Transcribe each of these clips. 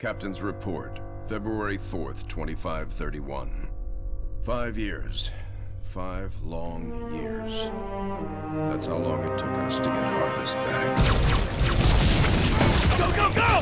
Captain's report, February 4th, 2531. 5 years. 5 long years. That's how long it took us to get Harvest back. Go, go, go!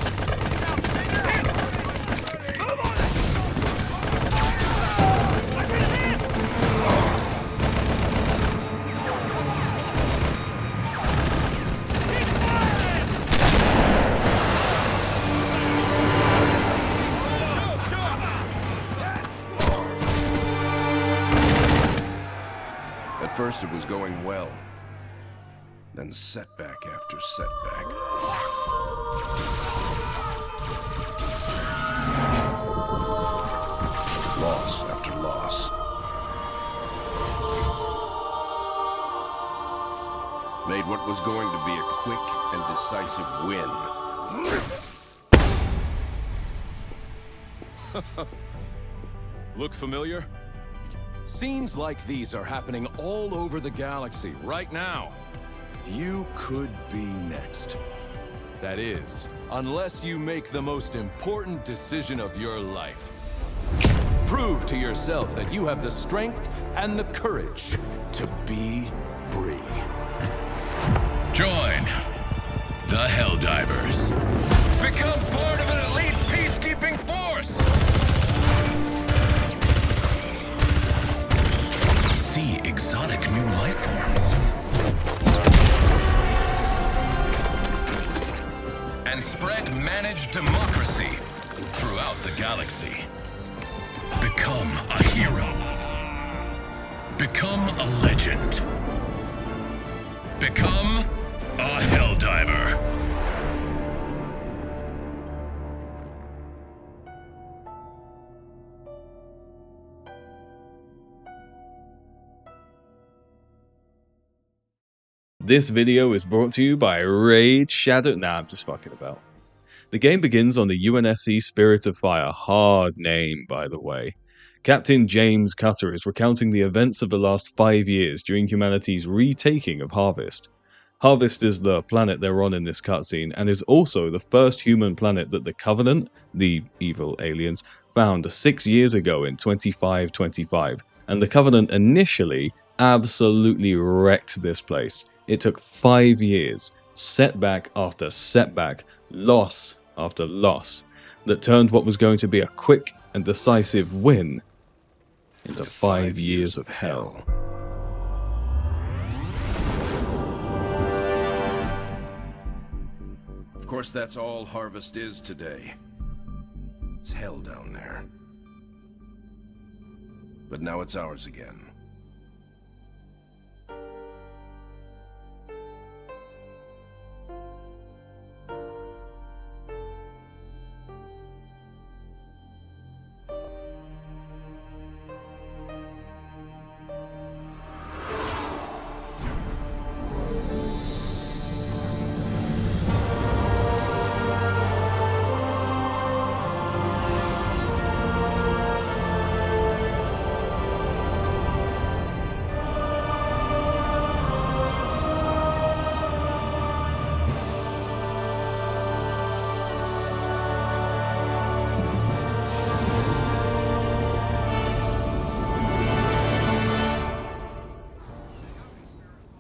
At first it was going well. Then setback after setback. Loss after loss. Made what was going to be a quick and decisive win. Look familiar? Scenes like these are happening all over the galaxy right now. You could be next. That is, unless you make the most important decision of your life. Prove to yourself that you have the strength and the courage to be free. Join the Helldivers. Become part of an elite peacekeeping force! See exotic new life forms. And spread managed democracy throughout the galaxy. Become a hero. Become a legend. Become a Helldiver. This video is brought to you by Raid Shadow. Nah, I'm just fucking about. The game begins on the UNSC Spirit of Fire. Hard name, by the way. Captain James Cutter is recounting the events of the last 5 years during humanity's retaking of Harvest. Harvest is the planet they're on in this cutscene, and is also the first human planet that the Covenant, the evil aliens, found 6 years ago in 2525. And the Covenant initially absolutely wrecked this place. It took 5 years, setback after setback, loss after loss, that turned what was going to be a quick and decisive win into 5 years of hell. Of course, that's all Harvest is today. It's hell down there. But now it's ours again.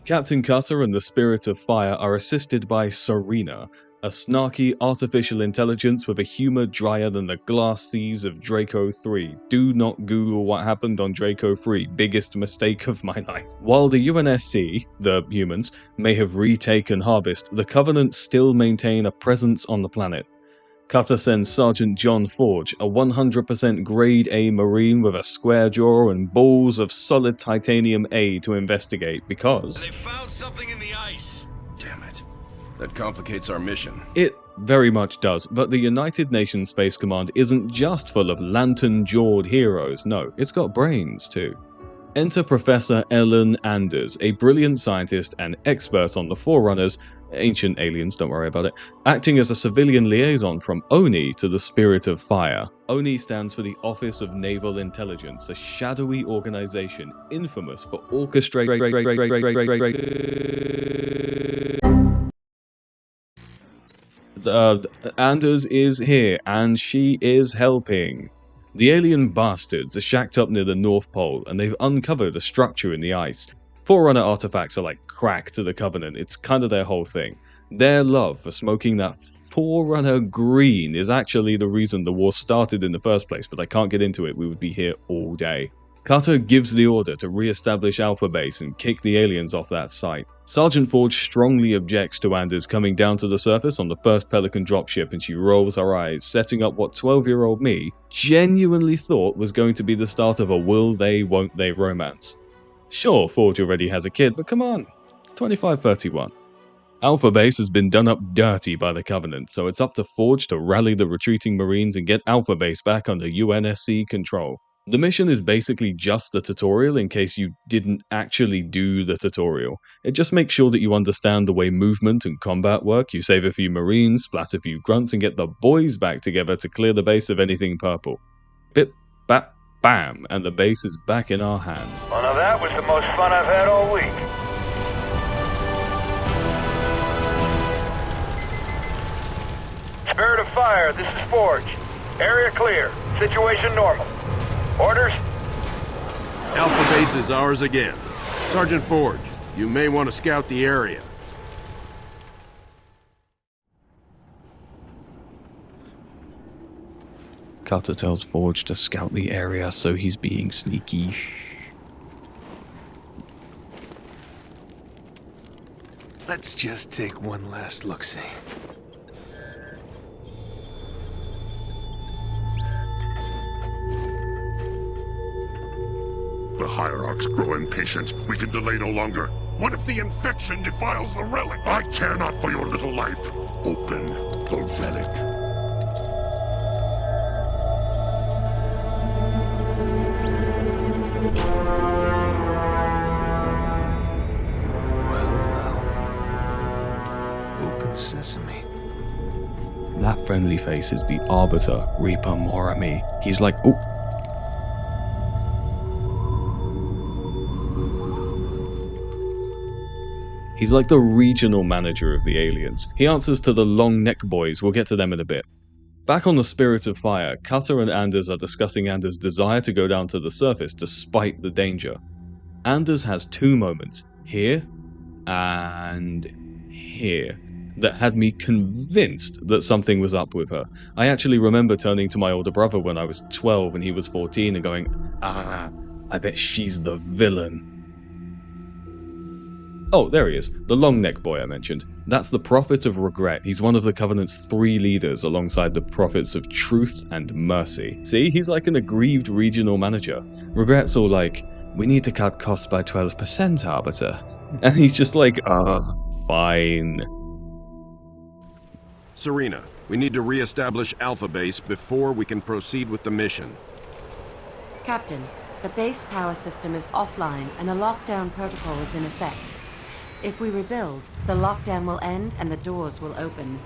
Captain Cutter and the Spirit of Fire are assisted by Serena, a snarky artificial intelligence with a humor drier than the glass seas of Draco 3. Do not Google what happened on Draco 3, biggest mistake of my life. While the UNSC, the humans, may have retaken Harvest, the Covenant still maintain a presence on the planet. Cutter sends Sergeant John Forge, a 100% Grade A Marine with a square jaw and balls of solid titanium A, to investigate because They found something in the ice. Damn it. That complicates our mission. it very much does, but the United Nations Space Command isn't just full of lantern-jawed heroes, no, it's got brains too. Enter Professor Ellen Anders, a brilliant scientist and expert on the Forerunners, ancient aliens, don't worry about it, acting as a civilian liaison from ONI to the Spirit of Fire. ONI stands for the Office of Naval Intelligence, a shadowy organization infamous for orchestrating Anders is here, and she is helping. The alien bastards are shacked up near the North Pole, and they've uncovered a structure in the ice. Forerunner artifacts are like crack to the Covenant. It's kind of their whole thing. Their love for smoking that Forerunner green is actually the reason the war started in the first place, but I can't get into it. We would be here all day. Cutter gives the order to re-establish Alpha Base and kick the aliens off that site. Sergeant Forge strongly objects to Anders coming down to the surface on the first Pelican dropship, and she rolls her eyes, setting up what 12-year-old me genuinely thought was going to be the start of a will they, won't they romance. Sure, Forge already has a kid, but come on, it's 2531. Alpha Base has been done up dirty by the Covenant, so it's up to Forge to rally the retreating Marines and get Alpha Base back under UNSC control. The mission is basically just the tutorial in case you didn't actually do the tutorial. It just makes sure that you understand the way movement and combat work, you save a few Marines, splat a few grunts, and get the boys back together to clear the base of anything purple. Bip, bap, bam, and the base is back in our hands. Well, now that was the most fun I've had all week. Spirit of Fire, this is Forge. Area clear. Situation normal. Orders? Alpha Base is ours again. Sergeant Forge, you may want to scout the area. Cutter tells Forge to scout the area, so he's being sneaky. Let's just take one last look-see. The Hierarchs grow impatient. We can delay no longer. What if the infection defiles the relic? I care not for your little life. Open the relic. Well. Open sesame. That friendly face is the Arbiter, Reaper Morami. He's like, oh. He's like the regional manager of the aliens. He answers to the long neck boys, we'll get to them in a bit. Back on the Spirit of Fire, Cutter and Anders are discussing Anders' desire to go down to the surface despite the danger. Anders has two moments, here and here, that had me convinced that something was up with her. I actually remember turning to my older brother when I was 12 and he was 14 and going, I bet she's the villain. Oh, there he is, the long neck boy I mentioned. That's the Prophet of Regret. He's one of the Covenant's 3 leaders alongside the Prophets of Truth and Mercy. See, he's like an aggrieved regional manager. Regret's all like, we need to cut costs by 12%, Arbiter. And he's just like, fine. Serena, we need to re-establish Alpha Base before we can proceed with the mission. Captain, the base power system is offline and a lockdown protocol is in effect. If we rebuild, the lockdown will end and the doors will open.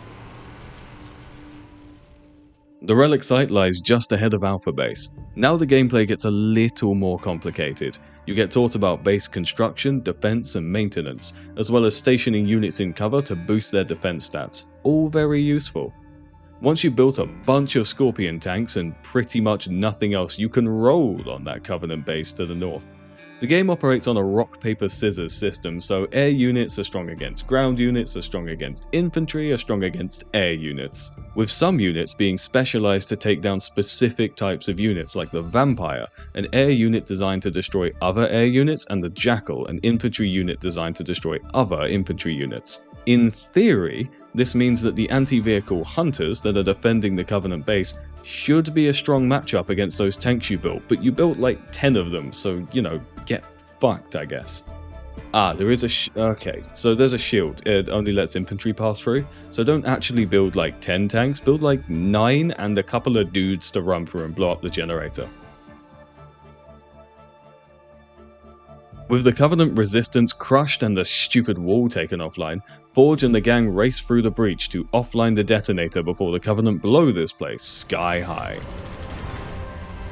The relic site lies just ahead of Alpha Base. Now the gameplay gets a little more complicated. You get taught about base construction, defense, and maintenance, as well as stationing units in cover to boost their defense stats. All very useful. Once you've built a bunch of Scorpion tanks and pretty much nothing else, you can roll on that Covenant base to the north. The game operates on a rock-paper-scissors system, so air units are strong against ground units, are strong against infantry, are strong against air units. With some units being specialized to take down specific types of units, like the Vampire, an air unit designed to destroy other air units, and the Jackal, an infantry unit designed to destroy other infantry units. In theory, this means that the anti-vehicle hunters that are defending the Covenant base should be a strong matchup against those tanks you built, but you built like 10 of them, so, you know, get fucked, I guess. There is a okay, so there's a shield. It only lets infantry pass through, so don't actually build like 10 tanks, build like 9 and a couple of dudes to run through and blow up the generator. With the Covenant resistance crushed and the stupid wall taken offline, Forge and the gang race through the breach to offline the detonator before the Covenant blow this place sky high.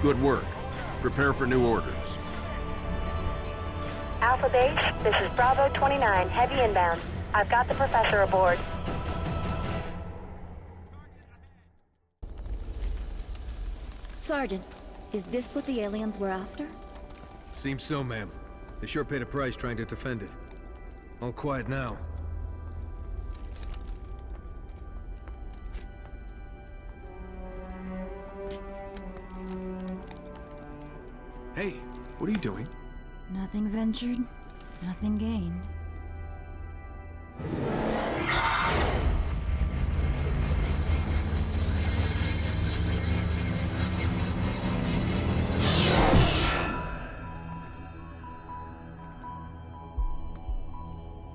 Good work. Prepare for new orders. Alpha Base, this is Bravo 29, heavy inbound. I've got the Professor aboard. Sergeant, is this what the aliens were after? Seems so, ma'am. They sure paid a price trying to defend it. All quiet now. Hey, what are you doing? Nothing ventured, nothing gained.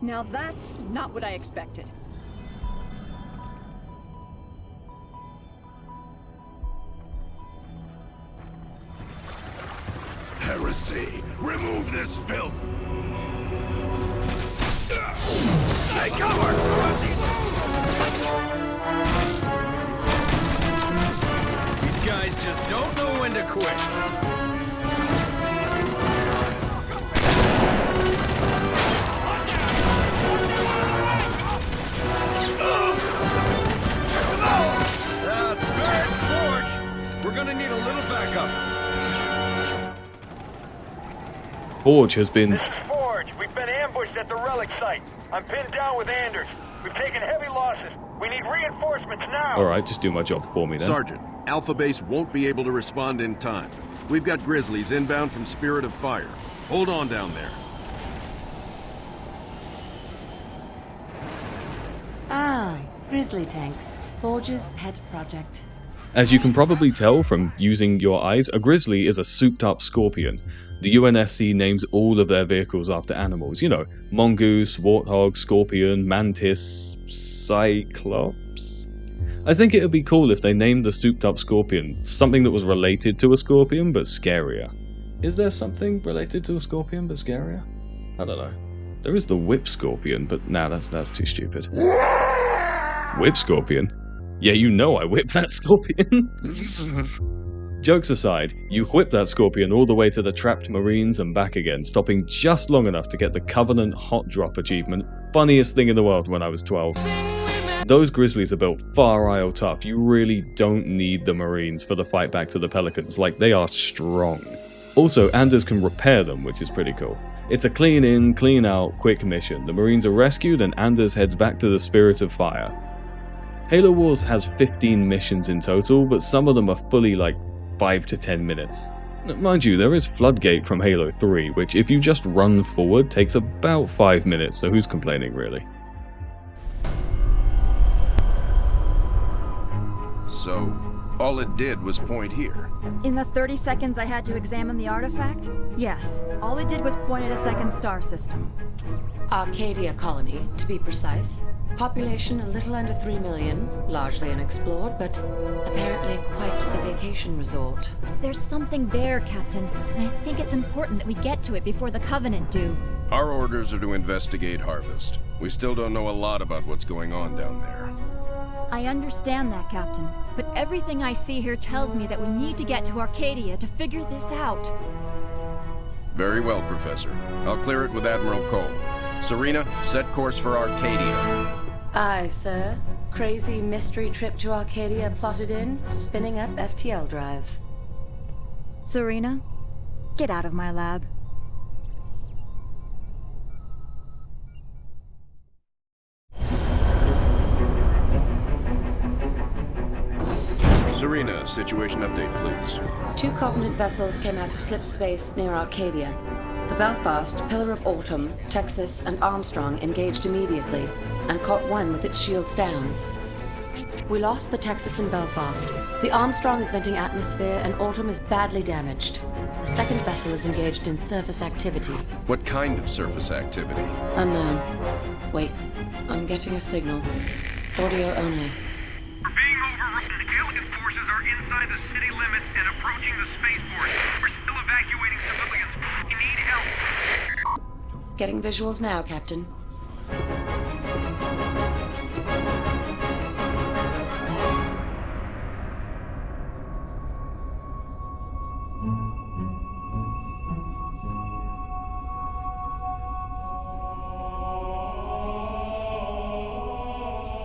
Now that's not what I expected. Heresy! Remove this filth! Take cover! These guys just don't know when to quit. Spirit Forge! We're gonna need a little backup. Forge has been... This is Forge. We've been ambushed at the relic site. I'm pinned down with Anders. We've taken heavy losses. We need reinforcements now. Alright, just do my job for me then. Sergeant, Alpha Base won't be able to respond in time. We've got Grizzlies inbound from Spirit of Fire. Hold on down there. Ah, Grizzly tanks. Forge's pet project. As you can probably tell from using your eyes, a Grizzly is a souped-up scorpion. The UNSC names all of their vehicles after animals. You know, mongoose, warthog, scorpion, mantis, cyclops. I think it would be cool if they named the souped-up scorpion something that was related to a scorpion, but scarier. Is there something related to a scorpion, but scarier? I don't know. There is the whip scorpion, but nah, that's too stupid. Whip scorpion? Yeah, you know I whipped that scorpion. Jokes aside, you whipped that scorpion all the way to the trapped Marines and back again, stopping just long enough to get the Covenant Hot Drop achievement. Funniest thing in the world when I was 12. Those Grizzlies are built far isle tough. You really don't need the Marines for the fight back to the Pelicans, like they are strong. Also, Anders can repair them, which is pretty cool. It's a clean in, clean out, quick mission. The Marines are rescued and Anders heads back to the Spirit of Fire. Halo Wars has 15 missions in total, but some of them are fully like 5 to 10 minutes. Mind you, there is Floodgate from Halo 3, which if you just run forward takes about 5 minutes, so who's complaining really? So, all it did was point here. In the 30 seconds I had to examine the artifact, yes, all it did was point at a second star system. Arcadia colony, to be precise. Population a little under 3 million, largely unexplored, but apparently quite the vacation resort. There's something there, Captain, and I think it's important that we get to it before the Covenant do. Our orders are to investigate Harvest. We still don't know a lot about what's going on down there. I understand that, Captain, but everything I see here tells me that we need to get to Arcadia to figure this out. Very well, Professor. I'll clear it with Admiral Cole. Serena, set course for Arcadia. Aye, sir. Crazy mystery trip to Arcadia plotted in, spinning up FTL drive. Serena, get out of my lab. Serena, situation update, please. 2 Covenant vessels came out of slip space near Arcadia. The Belfast, Pillar of Autumn, Texas, and Armstrong engaged immediately, and caught one with its shields down. We lost the Texas and Belfast. The Armstrong is venting atmosphere, and Autumn is badly damaged. The second vessel is engaged in surface activity. What kind of surface activity? Unknown. Wait, I'm getting a signal. Audio only. We're being overrun. Alien forces are inside the city limits and approaching the spaceport. We're still evacuating civilians. We need help. Getting visuals now, Captain.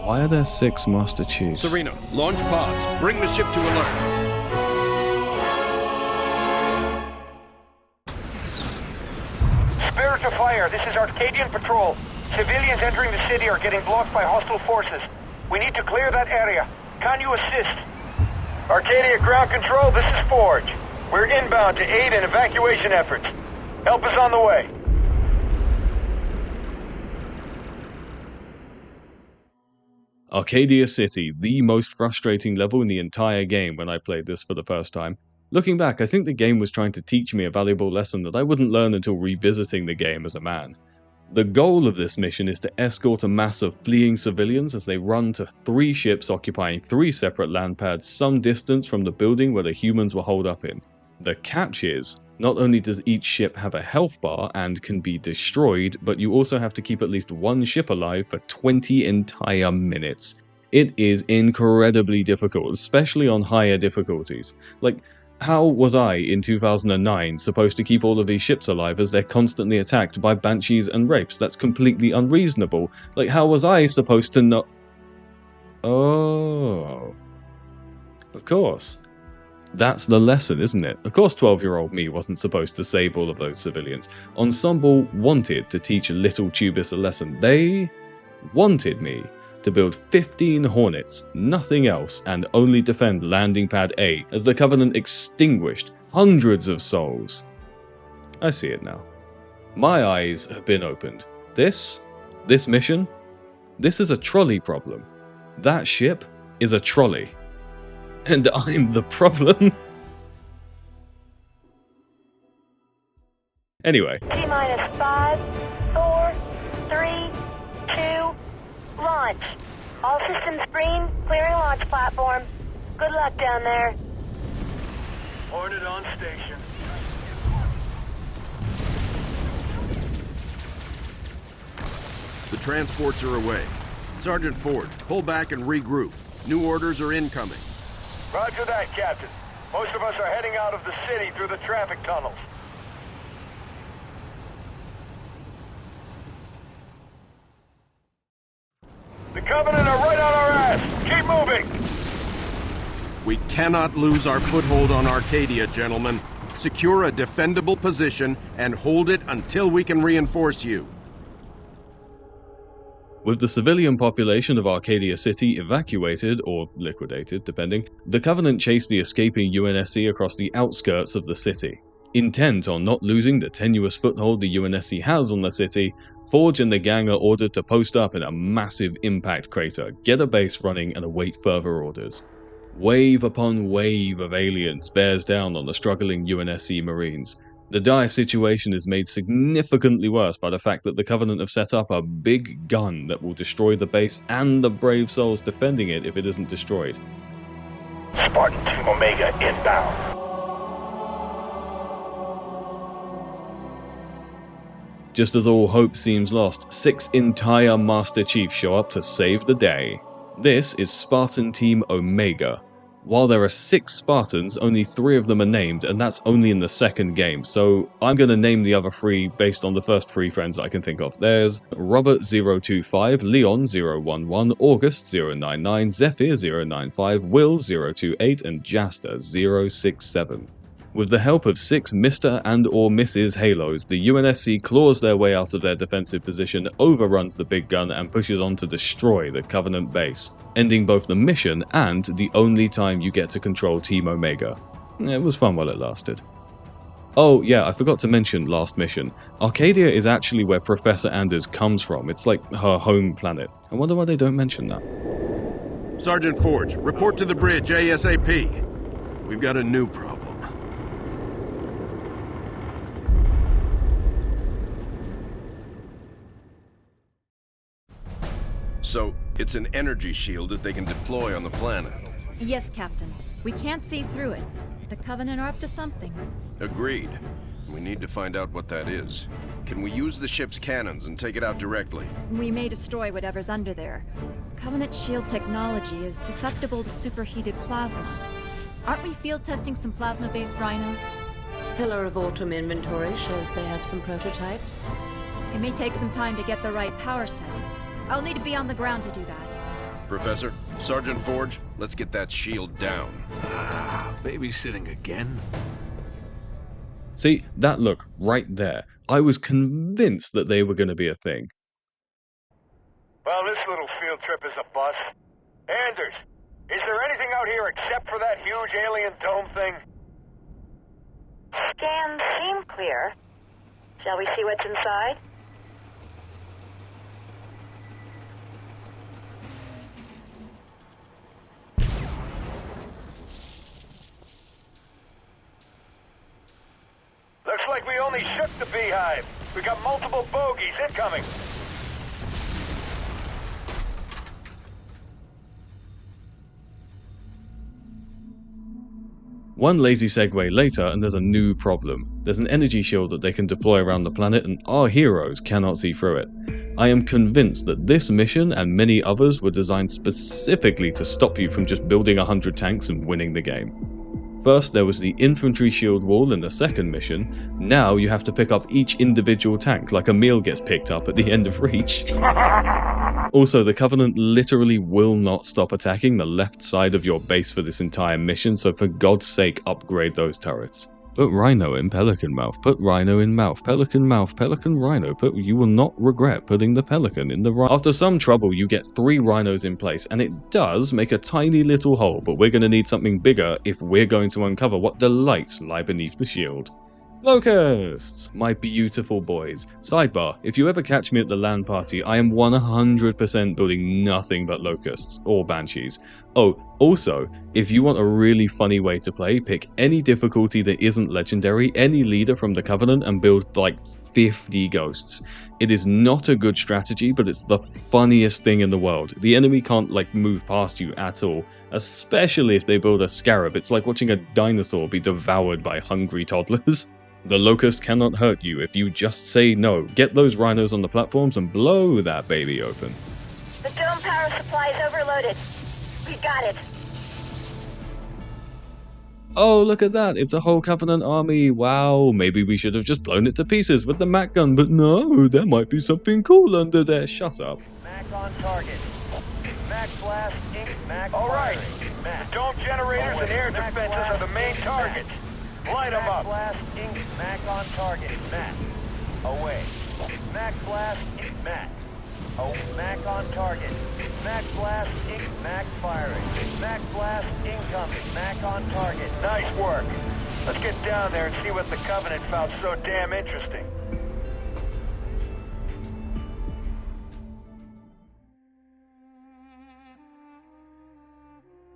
Why are there 6 Master Chiefs? Serena, launch pods. Bring the ship to alert. to fire. This is Arcadian Patrol. Civilians entering the city are getting blocked by hostile forces. We need to clear that area. Can you assist? Arcadia Ground Control, this is Forge. We're inbound to aid in evacuation efforts. Help is on the way. Arcadia City, the most frustrating level in the entire game when I played this for the first time. Looking back, I think the game was trying to teach me a valuable lesson that I wouldn't learn until revisiting the game as a man. The goal of this mission is to escort a mass of fleeing civilians as they run to 3 ships occupying 3 separate land pads some distance from the building where the humans were holed up in. The catch is, not only does each ship have a health bar and can be destroyed, but you also have to keep at least 1 ship alive for 20 entire minutes. It is incredibly difficult, especially on higher difficulties. Like, how was I, in 2009, supposed to keep all of these ships alive as they're constantly attacked by Banshees and Wraiths? That's completely unreasonable. Like, how was I supposed to not... Oh... Of course. That's the lesson, isn't it? Of course 12-year-old me wasn't supposed to save all of those civilians. Ensemble wanted to teach Little Tubis a lesson. They wanted me to build 15 Hornets, nothing else, and only defend Landing Pad A as the Covenant extinguished hundreds of souls. I see it now. My eyes have been opened. This mission, this is a trolley problem. That ship is a trolley. And I'm the problem. Anyway. T-minus 5, 4, 3, 2, launch. All systems green, clearing launch platform. Good luck down there. Hornet on station. The transports are away. Sergeant Forge, pull back and regroup. New orders are incoming. Roger that, Captain. Most of us are heading out of the city through the traffic tunnels. The Covenant are right on our ass! Keep moving! We cannot lose our foothold on Arcadia, gentlemen. Secure a defendable position and hold it until we can reinforce you. With the civilian population of Arcadia City evacuated, or liquidated, depending, the Covenant chased the escaping UNSC across the outskirts of the city. Intent on not losing the tenuous foothold the UNSC has on the city, Forge and the gang are ordered to post up in a massive impact crater, get a base running, and await further orders. Wave upon wave of aliens bears down on the struggling UNSC Marines. The dire situation is made significantly worse by the fact that the Covenant have set up a big gun that will destroy the base and the brave souls defending it if it isn't destroyed. Spartan Team Omega inbound. Just as all hope seems lost, 6 entire Master Chiefs show up to save the day. This is Spartan Team Omega. While there are 6 Spartans, only 3 of them are named, and that's only in the second game, so I'm going to name the other 3 based on the first 3 friends I can think of. There's Robert 025, Leon 011, August 099, Zephyr 095, Will 028, and Jasta 067. With the help of 6 Mr. and/or Mrs. Halos, the UNSC claws their way out of their defensive position, overruns the big gun, and pushes on to destroy the Covenant base, ending both the mission and the only time you get to control Team Omega. It was fun while it lasted. Oh yeah, I forgot to mention last mission. Arcadia is actually where Professor Anders comes from. It's like her home planet. I wonder why they don't mention that. Sergeant Forge, report to the bridge ASAP. We've got a new problem. So, it's an energy shield that they can deploy on the planet. Yes, Captain. We can't see through it. The Covenant are up to something. Agreed. We need to find out what that is. Can we use the ship's cannons and take it out directly? We may destroy whatever's under there. Covenant shield technology is susceptible to superheated plasma. Aren't we field testing some plasma-based rhinos? Pillar of Autumn inventory shows they have some prototypes. It may take some time to get the right power settings. I'll need to be on the ground to do that. Professor, Sergeant Forge, let's get that shield down. Babysitting again? See, that look right there. I was convinced that they were going to be a thing. Well, this little field trip is a bust. Anders, is there anything out here except for that huge alien dome thing? Scans seem clear. Shall we see what's inside? Looks like we only shook the beehive. We got multiple bogeys incoming. One lazy segue later and there's a new problem. There's an energy shield that they can deploy around the planet and our heroes cannot see through it. I am convinced that this mission and many others were designed specifically to stop you from just building 100 tanks and winning the game. First, there was the infantry shield wall in the second mission. Now you have to pick up each individual tank like a meal gets picked up at the end of Reach. Also, the Covenant literally will not stop attacking the left side of your base for this entire mission, so for God's sake upgrade those turrets. Put Rhino in Pelican Mouth, put Rhino in Mouth, Pelican Rhino, you will not regret putting the Pelican in the Rhino. After some trouble you get 3 Rhinos in place, and it does make a tiny little hole, but we're going to need something bigger if we're going to uncover what delights lie beneath the shield. Locusts! My beautiful boys. Sidebar, if you ever catch me at the LAN party, I am 100% building nothing but Locusts, or Banshees. Oh, also, if you want a really funny way to play, pick any difficulty that isn't legendary, any leader from the Covenant, and build like 50 Ghosts. It is not a good strategy, but it's the funniest thing in the world. The enemy can't like move past you at all, especially if they build a Scarab. It's like watching a dinosaur be devoured by hungry toddlers. The Locust cannot hurt you if you just say no. Get those Rhinos on the platforms and blow that baby open. The dome power supply is overloaded. We got it. Oh, look at that. It's a whole Covenant army. Wow, maybe we should have just blown it to pieces with the Mac gun, but no, there might be something cool under there. Shut up. Mac on target. Mac blast, ink, Mac. All right. The dome generators and air defenses are the main targets. Light them up. Mac blast, ink, Mac on target. Mac. Away. Mac blast, ink, Mac. Oh, Mac on target. Mac blast, ink, Mac firing. Mac blast, incoming. Mac on target. Nice work. Let's get down there and see what the Covenant found so damn interesting.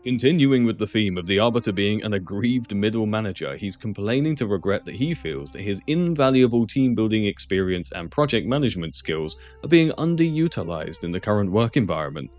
Continuing with the theme of the Arbiter being an aggrieved middle manager, he's complaining to Regret that he feels that his invaluable team-building experience and project management skills are being underutilized in the current work environment.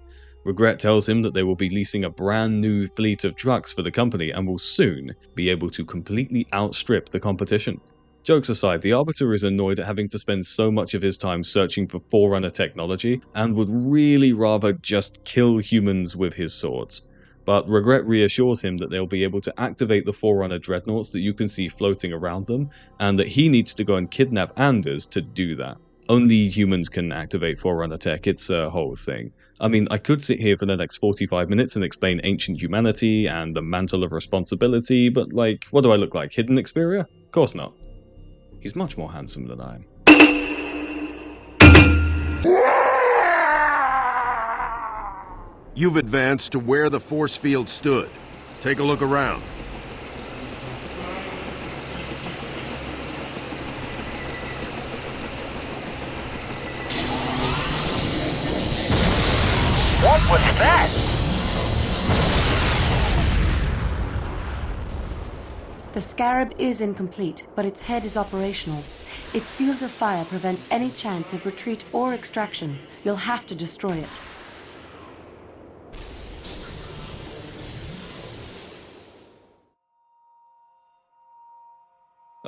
Regret tells him that they will be leasing a brand new fleet of trucks for the company and will soon be able to completely outstrip the competition. Jokes aside, the Arbiter is annoyed at having to spend so much of his time searching for Forerunner technology and would really rather just kill humans with his swords. But Regret reassures him that they'll be able to activate the Forerunner dreadnoughts that you can see floating around them, and that he needs to go and kidnap Anders to do that. Only humans can activate Forerunner tech, it's a whole thing. I mean, I could sit here for the next 45 minutes and explain ancient humanity and the mantle of responsibility, but like, what do I look like, Hidden Xperia? Of course not. He's much more handsome than I am. You've advanced to where the force field stood. Take a look around. What was that? The Scarab is incomplete, but its head is operational. Its field of fire prevents any chance of retreat or extraction. You'll have to destroy it.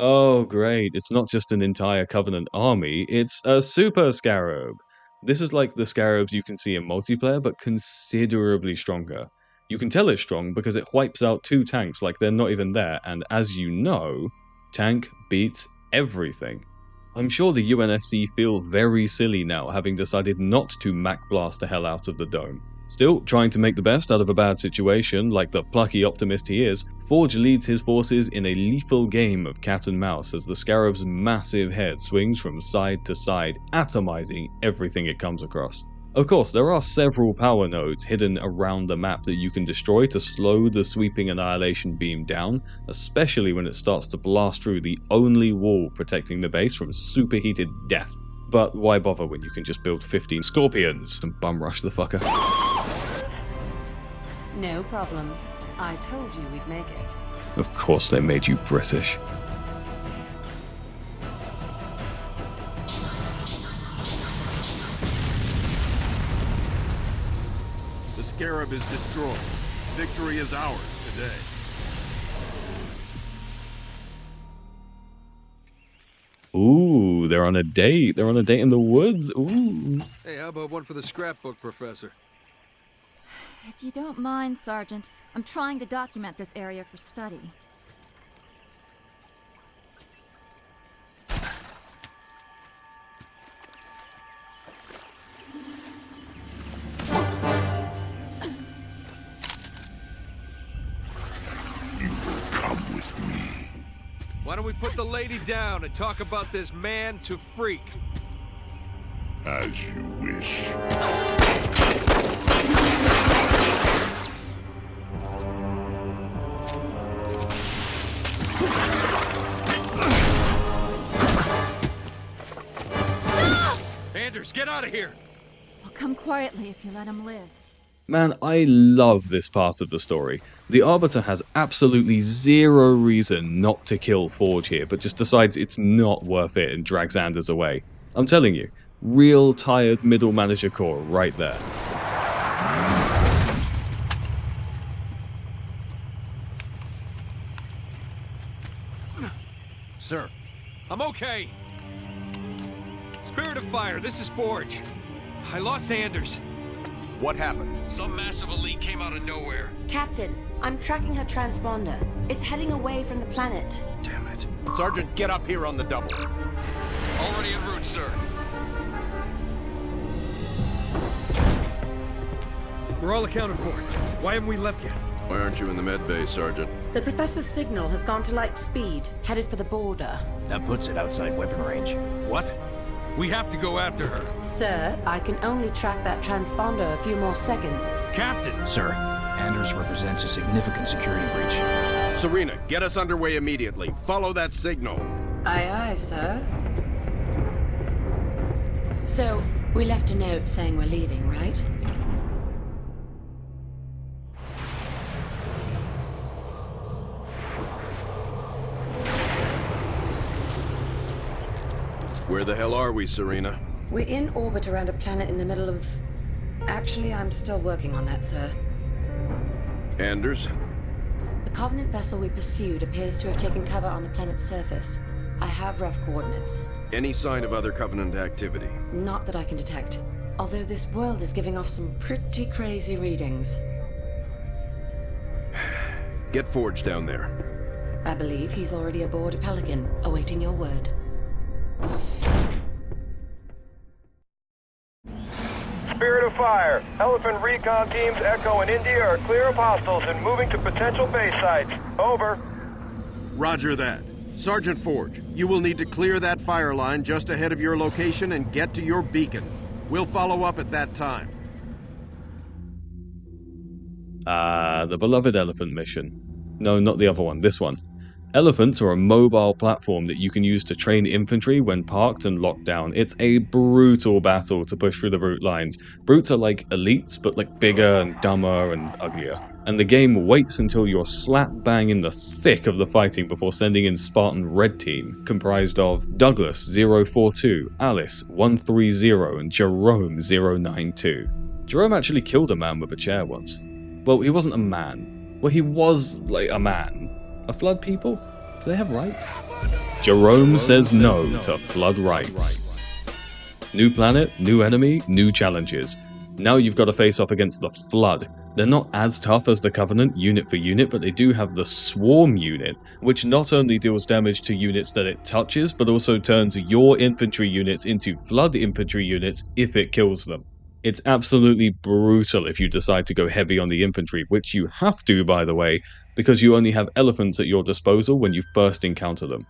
Oh great, it's not just an entire Covenant army, it's a Super Scarab! This is like the Scarabs you can see in multiplayer, but considerably stronger. You can tell it's strong because it wipes out 2 tanks like they're not even there, and as you know, tank beats everything. I'm sure the UNSC feel very silly now, having decided not to Mac blast the hell out of the dome. Still, trying to make the best out of a bad situation, like the plucky optimist he is, Forge leads his forces in a lethal game of cat and mouse as the Scarab's massive head swings from side to side, atomizing everything it comes across. Of course, there are several power nodes hidden around the map that you can destroy to slow the sweeping annihilation beam down, especially when it starts to blast through the only wall protecting the base from superheated death. But why bother when you can just build 15 scorpions and bum rush the fucker? No problem. I told you we'd make it. Of course they made you British. The Scarab is destroyed. Victory is ours today. Ooh, they're on a date. They're on a date in the woods. Ooh. Hey, how about one for the scrapbook, Professor? If you don't mind, Sergeant, I'm trying to document this area for study. Why don't we put the lady down and talk about this man to freak? As you wish. Anders, get out of here! I'll come quietly if you let him live. Man, I love this part of the story. The Arbiter has absolutely zero reason not to kill Forge here, but just decides it's not worth it and drags Anders away. I'm telling you, real tired middle manager core right there. Sir. I'm okay! Spirit of Fire, this is Forge. I lost Anders. What happened? Some massive elite came out of nowhere. Captain, I'm tracking her transponder. It's heading away from the planet. Damn it. Sergeant, get up here on the double. Already en route, sir. We're all accounted for. Why haven't we left yet? Why aren't you in the med bay, Sergeant? The Professor's signal has gone to light speed, headed for the border. That puts it outside weapon range. What? We have to go after her. Sir, I can only track that transponder a few more seconds. Captain! Sir, Anders represents a significant security breach. Serena, get us underway immediately. Follow that signal. Aye, aye, sir. So, we left a note saying we're leaving, right? Where the hell are we, Serena? We're in orbit around a planet in the middle of... Actually, I'm still working on that, sir. Anders? The Covenant vessel we pursued appears to have taken cover on the planet's surface. I have rough coordinates. Any sign of other Covenant activity? Not that I can detect. Although this world is giving off some pretty crazy readings. Get Forge down there. I believe he's already aboard a Pelican, awaiting your word. Spirit of Fire. Elephant recon teams Echo and India are clear of hostiles and moving to potential base sites. Over. Roger that. Sergeant Forge, you will need to clear that fire line just ahead of your location and get to your beacon. We'll follow up at that time. The beloved Elephant mission. No, not the other one, this one. Elephants are a mobile platform that you can use to train infantry when parked and locked down. It's a brutal battle to push through the brute lines. Brutes are like elites, but like bigger and dumber and uglier. And the game waits until you're slap bang in the thick of the fighting before sending in Spartan Red Team, comprised of Douglas 042, Alice 130, and Jerome 092. Jerome actually killed a man with a chair once. Well, he wasn't a man. Well, he was like a man. Are Flood people? Do they have rights? Jerome says no to Flood rights. New planet, new enemy, new challenges. Now you've got to face off against the Flood. They're not as tough as the Covenant unit for unit, but they do have the Swarm unit, which not only deals damage to units that it touches, but also turns your infantry units into Flood infantry units if it kills them. It's absolutely brutal if you decide to go heavy on the infantry, which you have to, by the way, because you only have elephants at your disposal when you first encounter them.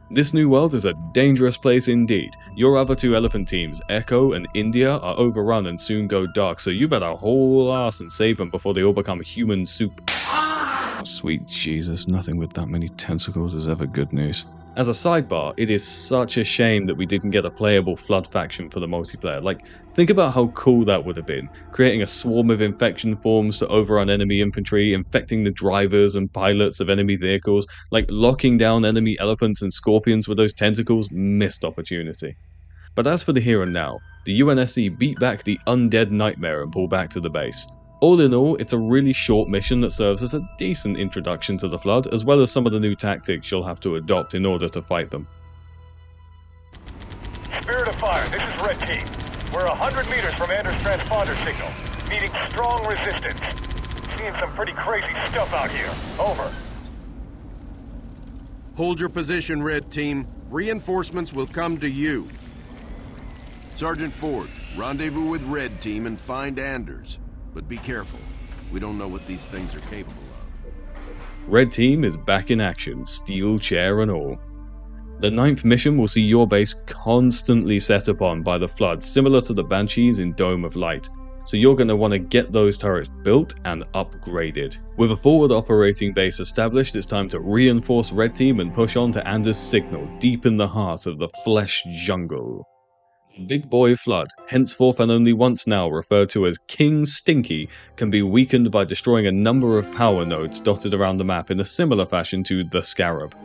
This new world is a dangerous place indeed. Your other two elephant teams, Echo and India, are overrun and soon go dark, so you better haul ass and save them before they all become human soup. Oh, sweet Jesus, nothing with that many tentacles is ever good news. As a sidebar, it is such a shame that we didn't get a playable Flood faction for the multiplayer. Like, think about how cool that would have been. Creating a swarm of infection forms to overrun enemy infantry, infecting the drivers and pilots of enemy vehicles, like locking down enemy elephants and scorpions with those tentacles, missed opportunity. But as for the here and now, the UNSC beat back the undead nightmare and pulled back to the base. All in all, it's a really short mission that serves as a decent introduction to the Flood, as well as some of the new tactics you'll have to adopt in order to fight them. Spirit of Fire, this is Red Team. We're 100 meters from Anders' transponder signal, meeting strong resistance. Seeing some pretty crazy stuff out here. Over. Hold your position, Red Team. Reinforcements will come to you. Sergeant Forge, rendezvous with Red Team and find Anders. But be careful. We don't know what these things are capable of. Red Team is back in action, steel chair and all. The 9th mission will see your base constantly set upon by the Flood, similar to the Banshees in Dome of Light. So you're going to want to get those turrets built and upgraded. With a forward operating base established, it's time to reinforce Red Team and push on to Anders' signal, deep in the heart of the Flesh Jungle. Big Boy Flood, henceforth and only once now referred to as King Stinky, can be weakened by destroying a number of power nodes dotted around the map in a similar fashion to the Scarab.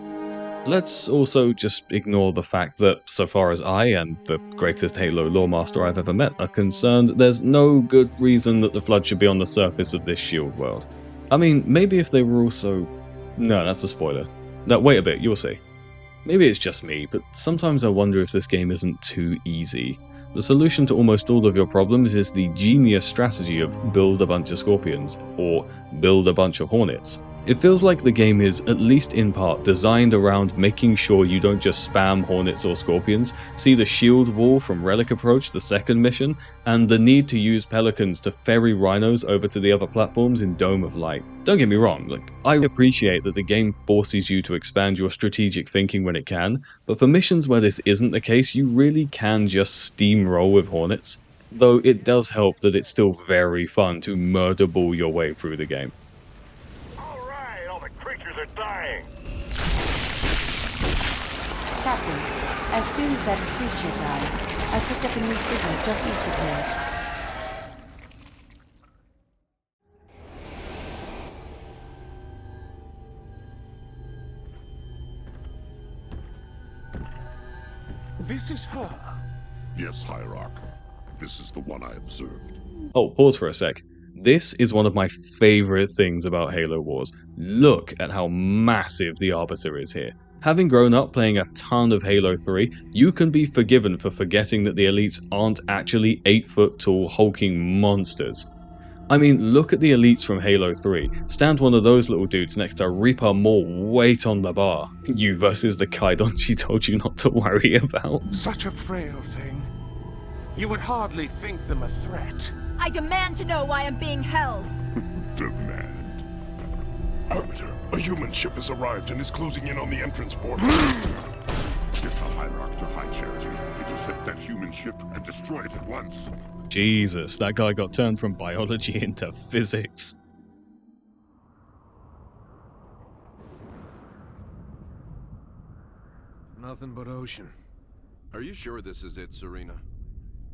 Let's also just ignore the fact that, so far as I and the greatest Halo lore master I've ever met are concerned, there's no good reason that the Flood should be on the surface of this shield world. I mean, maybe if they were also... No, that's a spoiler. No, wait a bit, you'll see. Maybe it's just me, but sometimes I wonder if this game isn't too easy. The solution to almost all of your problems is the genius strategy of build a bunch of Scorpions, or build a bunch of Hornets. It feels like the game is, at least in part, designed around making sure you don't just spam Hornets or Scorpions, see the shield wall from Relic Approach, the second mission, and the need to use Pelicans to ferry Rhinos over to the other platforms in Dome of Light. Don't get me wrong, I appreciate that the game forces you to expand your strategic thinking when it can, but for missions where this isn't the case, you really can just steamroll with Hornets. Though it does help that it's still very fun to murder ball your way through the game. Captain, as soon as that creature died, I picked up a new signal just east of here. This is her. Yes, Hierarch. This is the one I observed. Oh, pause for a sec. This is one of my favorite things about Halo Wars. Look at how massive the Arbiter is here. Having grown up playing a ton of Halo 3, you can be forgiven for forgetting that the elites aren't actually 8-foot tall hulking monsters. I mean, look at the elites from Halo 3. Stand one of those little dudes next to Reaper more weight on the bar. You versus the Kydon she told you not to worry about. Such a frail thing. You would hardly think them a threat. I demand to know why I'm being held. Demand. Arbiter, a human ship has arrived and is closing in on the entrance port. Get the Hierarch to High Charity, intercept that human ship, and destroy it at once. Jesus, that guy got turned from biology into physics. Nothing but ocean. Are you sure this is it, Serena?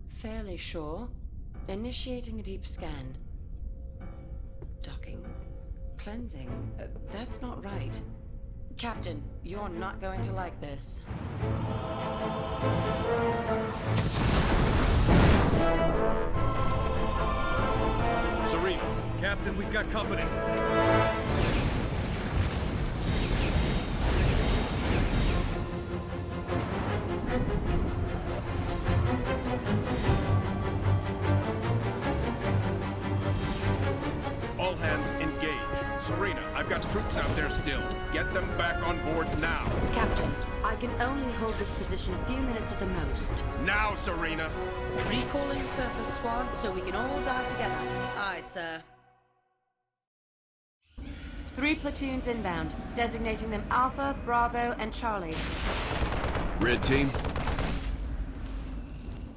Fairly sure. Initiating a deep scan. Docking. Cleansing. That's not right. Captain, you're not going to like this. Serena, Captain, we've got company. All hands engage. Serena, I've got troops out there still. Get them back on board now. Captain, I can only hold this position a few minutes at the most. Now, Serena! Recalling surface squads so we can all die together. Aye, sir. 3 platoons inbound, designating them Alpha, Bravo, and Charlie. Red team?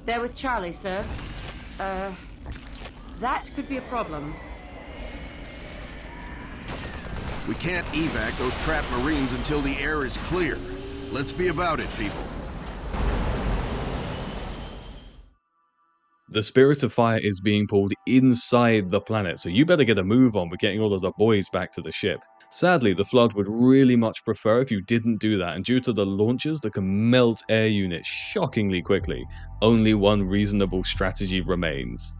They're with Charlie, sir. That could be a problem. We can't evac those trapped Marines until the air is clear. Let's be about it, people. The Spirit of Fire is being pulled inside the planet, so you better get a move on with getting all of the boys back to the ship. Sadly, the Flood would really much prefer if you didn't do that, and due to the launchers that can melt air units shockingly quickly, only one reasonable strategy remains.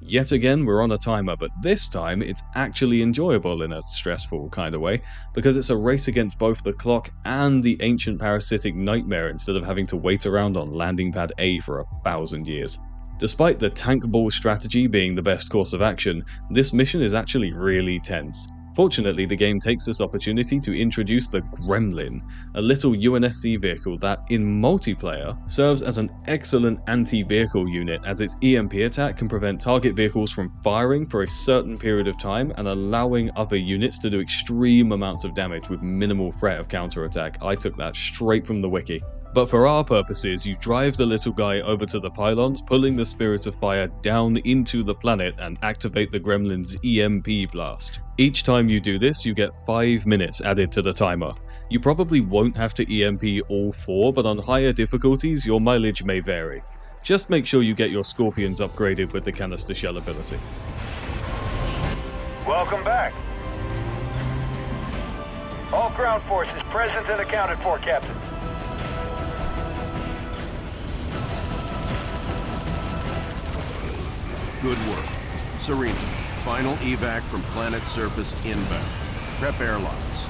Yet again, we're on a timer, but this time it's actually enjoyable in a stressful kind of way, because it's a race against both the clock and the ancient parasitic nightmare instead of having to wait around on landing pad A for 1,000 years. Despite the tank ball strategy being the best course of action, this mission is actually really tense. Fortunately, the game takes this opportunity to introduce the Gremlin, a little UNSC vehicle that, in multiplayer, serves as an excellent anti-vehicle unit as its EMP attack can prevent target vehicles from firing for a certain period of time and allowing other units to do extreme amounts of damage with minimal threat of counterattack. I took that straight from the wiki. But for our purposes, you drive the little guy over to the pylons, pulling the Spirit of Fire down into the planet and activate the Gremlin's EMP blast. Each time you do this, you get 5 minutes added to the timer. You probably won't have to EMP all 4, but on higher difficulties, your mileage may vary. Just make sure you get your Scorpions upgraded with the canister shell ability. Welcome back. All ground forces present and accounted for, Captain. Good work. Serena, final evac from planet surface inbound. Prep airlocks.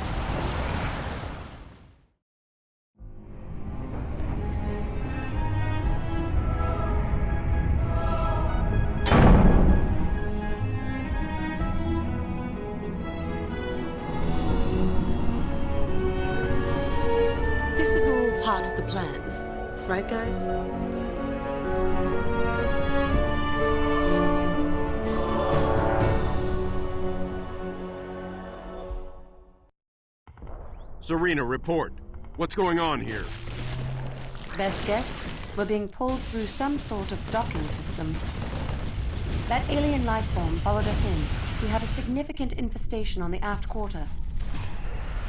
This is all part of the plan, right, guys? Serena, report. What's going on here? Best guess, we're being pulled through some sort of docking system. That alien life form followed us in. We have a significant infestation on the aft quarter.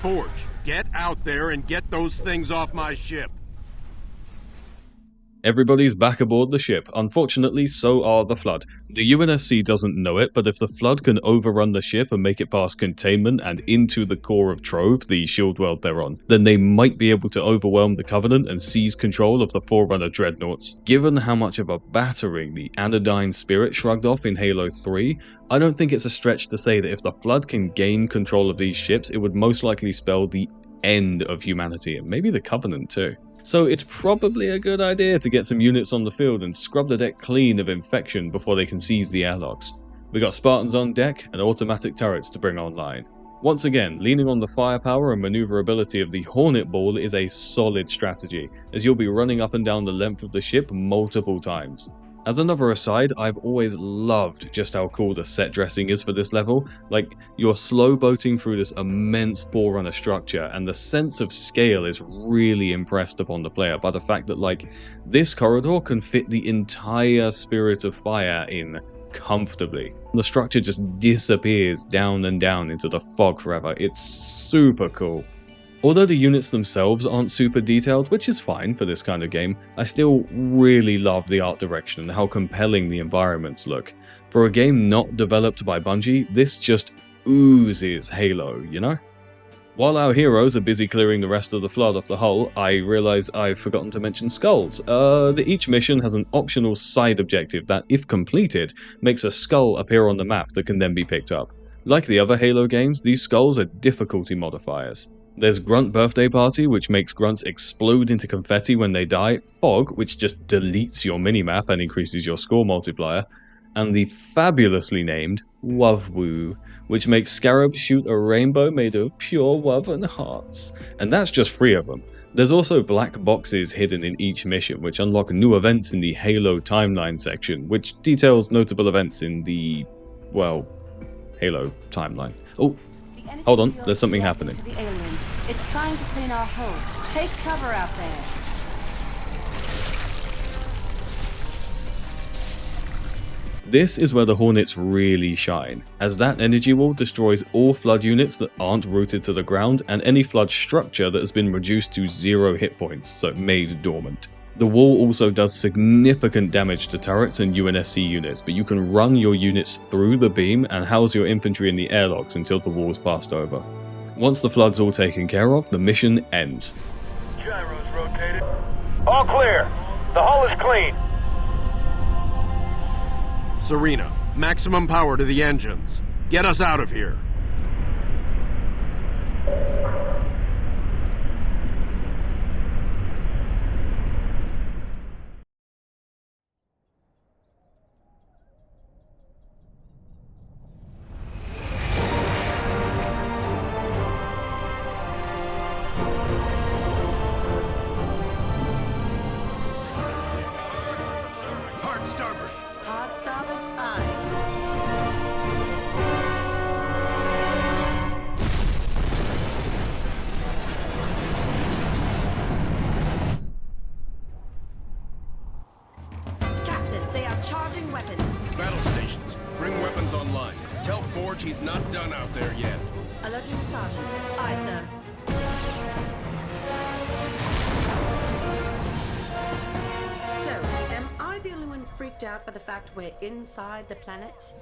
Forge, get out there and get those things off my ship. Everybody's back aboard the ship. Unfortunately, so are the Flood. The UNSC doesn't know it, but if the Flood can overrun the ship and make it past containment and into the core of Trove, the shield world they're on, then they might be able to overwhelm the Covenant and seize control of the Forerunner dreadnoughts. Given how much of a battering the Anodyne Spirit shrugged off in Halo 3, I don't think it's a stretch to say that if the Flood can gain control of these ships, it would most likely spell the end of humanity, and maybe the Covenant too. So it's probably a good idea to get some units on the field and scrub the deck clean of infection before they can seize the airlocks. We got Spartans on deck and automatic turrets to bring online. Once again, leaning on the firepower and maneuverability of the Hornet Ball is a solid strategy, as you'll be running up and down the length of the ship multiple times. As another aside, I've always loved just how cool the set dressing is for this level. Like, you're slow boating through this immense Forerunner structure, and the sense of scale is really impressed upon the player by the fact that, like, this corridor can fit the entire Spirit of Fire in comfortably. The structure just disappears down and down into the fog forever. It's super cool. Although the units themselves aren't super detailed, which is fine for this kind of game, I still really love the art direction and how compelling the environments look. For a game not developed by Bungie, this just oozes Halo, you know? While our heroes are busy clearing the rest of the Flood off the hull, I realise I've forgotten to mention skulls. Each mission has an optional side objective that, if completed, makes a skull appear on the map that can then be picked up. Like the other Halo games, these skulls are difficulty modifiers. There's Grunt Birthday Party, which makes grunts explode into confetti when they die, Fog, which just deletes your minimap and increases your score multiplier, and the fabulously named Wovwoo, which makes Scarab shoot a rainbow made of pure love and hearts. And that's just 3 of them. There's also black boxes hidden in each mission, which unlock new events in the Halo timeline section, which details notable events in the, well, Halo timeline. Oh, hold on, there's something happening. The aliens. It's trying to clean our hull. Take cover out there. This is where the Hornets really shine, as that energy wall destroys all Flood units that aren't rooted to the ground and any Flood structure that has been reduced to 0 hit points, so made dormant. The wall also does significant damage to turrets and UNSC units, but you can run your units through the beam and house your infantry in the airlocks until the wall's passed over. Once the Flood's all taken care of, the mission ends. Gyros rotated. All clear. The hull is clean. Serena, maximum power to the engines. Get us out of here. Hard starboard. Hard starboard, aye. Captain, they are charging weapons. Battle stations, bring weapons online. Tell Forge he's not done out there yet. Alerting the sergeant. Aye, sir. So, am I the only one freaked out by the fact we're inside the planet?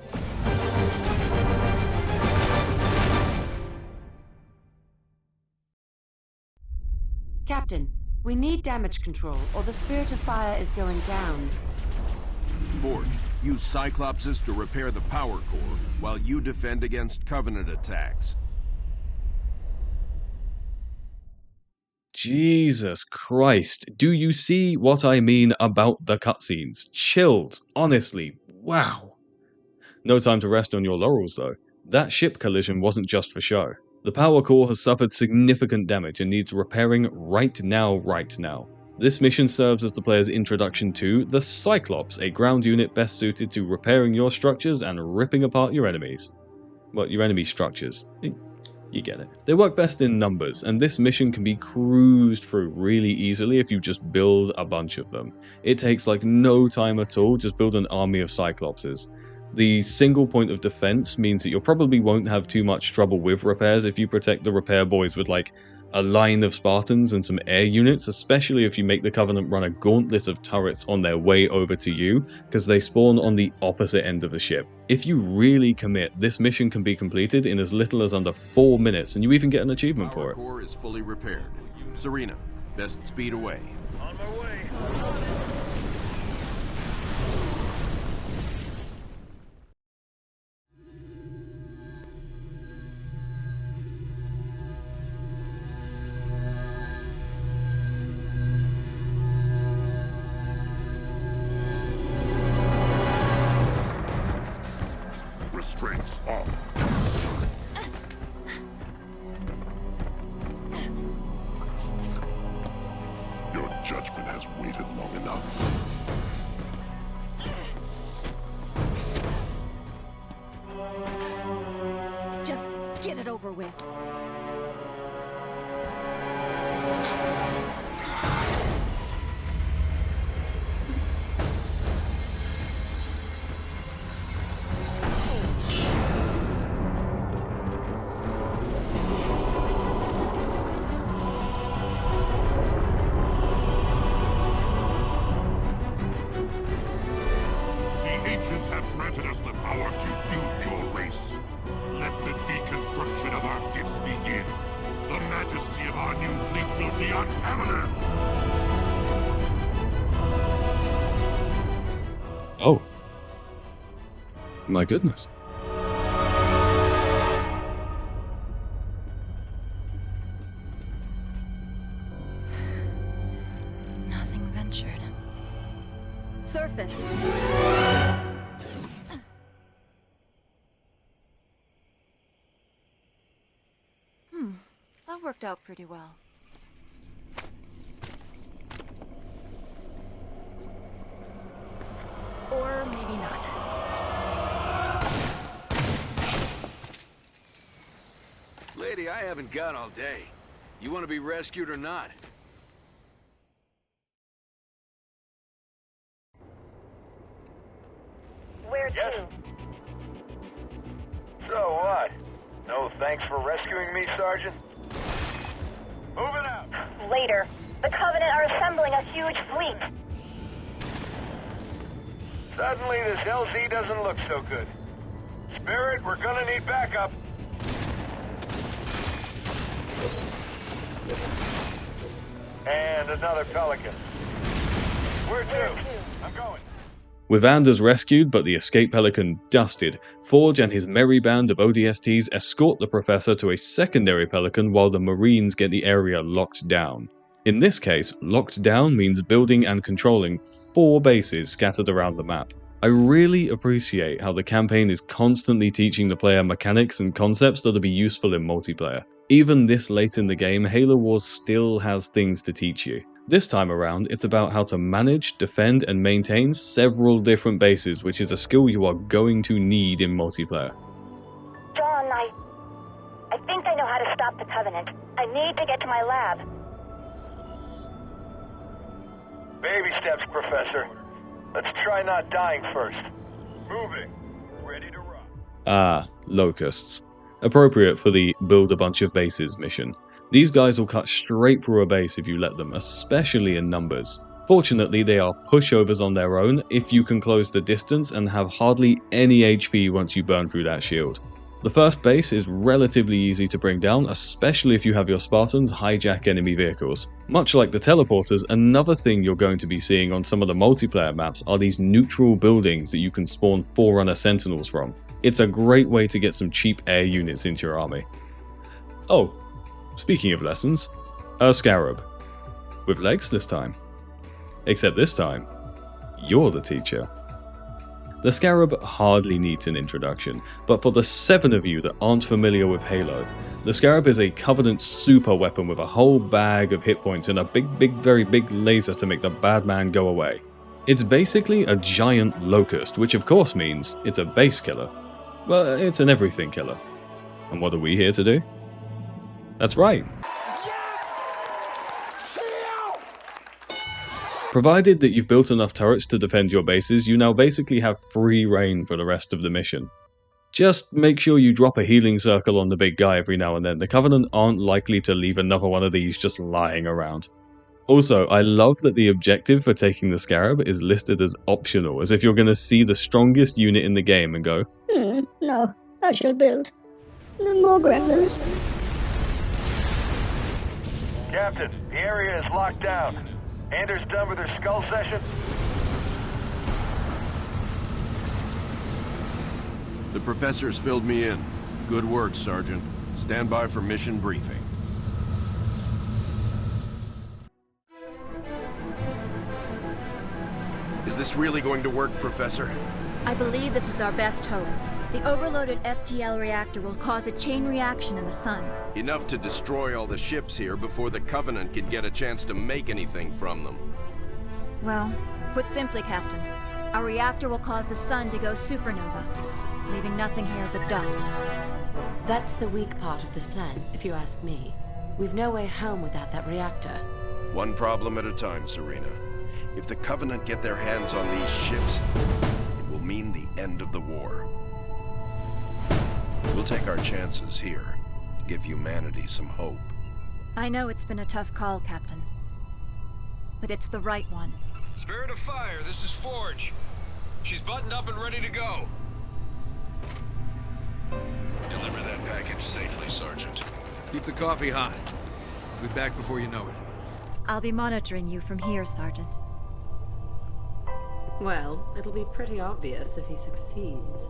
Captain, we need damage control, or the Spirit of Fire is going down. Forge, use Cyclopses to repair the power core while you defend against Covenant attacks. Jesus Christ, do you see what I mean about the cutscenes? Chilled, honestly, wow. No time to rest on your laurels though. That ship collision wasn't just for show. The power core has suffered significant damage and needs repairing right now. This mission serves as the player's introduction to the Cyclops, a ground unit best suited to repairing your structures and ripping apart your enemies. Well, your enemy structures. You get it. They work best in numbers, and this mission can be cruised through really easily if you just build a bunch of them. It takes like no time at all, just build an army of Cyclopses. The single point of defense means that you probably won't have too much trouble with repairs if you protect the repair boys with like a line of Spartans and some air units, especially if you make the Covenant run a gauntlet of turrets on their way over to you, because they spawn on the opposite end of the ship. If you really commit, this mission can be completed in as little as under 4 minutes, and you even get an achievement for it. Power core is fully repaired. Serena, best speed away. On my way. Restraints off. Your judgment has waited long enough. Just get it over with. Have granted us the power to doom your race. Let the deconstruction of our gifts begin. The majesty of our new fleet will be unparalleled. Oh. My goodness. Nothing ventured. Surface. worked out pretty well. Or maybe not. Lady, I haven't got all day. You want to be rescued or not? Where Yes. to? So what? No thanks for rescuing me, Sergeant? Moving out! Later. The Covenant are assembling a huge fleet. Suddenly this LZ doesn't look so good. Spirit, we're gonna need backup. And another Pelican. Where to? I'm going. With Anders rescued but the escape Pelican dusted, Forge and his merry band of ODSTs escort the Professor to a secondary Pelican while the Marines get the area locked down. In this case, locked down means building and controlling 4 bases scattered around the map. I really appreciate how the campaign is constantly teaching the player mechanics and concepts that'll be useful in multiplayer. Even this late in the game, Halo Wars still has things to teach you. This time around, it's about how to manage, defend, and maintain several different bases, which is a skill you are going to need in multiplayer. John, I think I know how to stop the Covenant. I need to get to my lab. Baby steps, Professor. Let's try not dying first. Moving. Ready to rock. Ah, Locusts. Appropriate for the build a bunch of bases mission. These guys will cut straight through a base if you let them, especially in numbers. Fortunately, they are pushovers on their own if you can close the distance and have hardly any HP once you burn through that shield. The first base is relatively easy to bring down, especially if you have your Spartans hijack enemy vehicles. Much like the teleporters, another thing you're going to be seeing on some of the multiplayer maps are these neutral buildings that you can spawn Forerunner Sentinels from. It's a great way to get some cheap air units into your army. Oh, speaking of lessons, a Scarab. With legs this time. Except this time, you're the teacher. The Scarab hardly needs an introduction, but for the 7 of you that aren't familiar with Halo, the Scarab is a Covenant super weapon with a whole bag of hit points and a very big laser to make the bad man go away. It's basically a giant locust, which of course means it's a base killer. Well, it's an everything killer. And what are we here to do? That's right. Provided that you've built enough turrets to defend your bases, you now basically have free reign for the rest of the mission. Just make sure you drop a healing circle on the big guy every now and then. The Covenant aren't likely to leave another one of these just lying around. Also, I love that the objective for taking the Scarab is listed as optional, as if you're going to see the strongest unit in the game and go, no, I shall build more gremlins. Captain, the area is locked down. Anders done with her skull session? The Professor's filled me in. Good work, Sergeant. Stand by for mission briefing. Is this really going to work, Professor? I believe this is our best hope. The overloaded FTL reactor will cause a chain reaction in the sun. Enough to destroy all the ships here before the Covenant can get a chance to make anything from them. Well, put simply, Captain, our reactor will cause the sun to go supernova, leaving nothing here but dust. That's the weak part of this plan, if you ask me. We've no way home without that reactor. One problem at a time, Serena. If the Covenant get their hands on these ships, it will mean the end of the war. We'll take our chances here to give humanity some hope. I know it's been a tough call, Captain. But it's the right one. Spirit of Fire, this is Forge. She's buttoned up and ready to go. Deliver that package safely, Sergeant. Keep the coffee hot. I'll be back before you know it. I'll be monitoring you from here, Sergeant. Well, it'll be pretty obvious if he succeeds.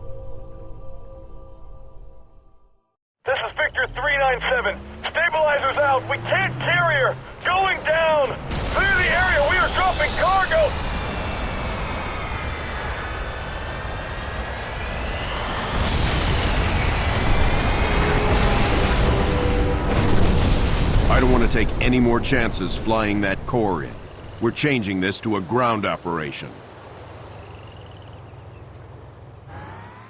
This is Victor 397. Stabilizers out. We can't carry her. Going down. Clear the area. We are dropping cargo. don't want to take any more chances flying that core in. We're changing this to a ground operation.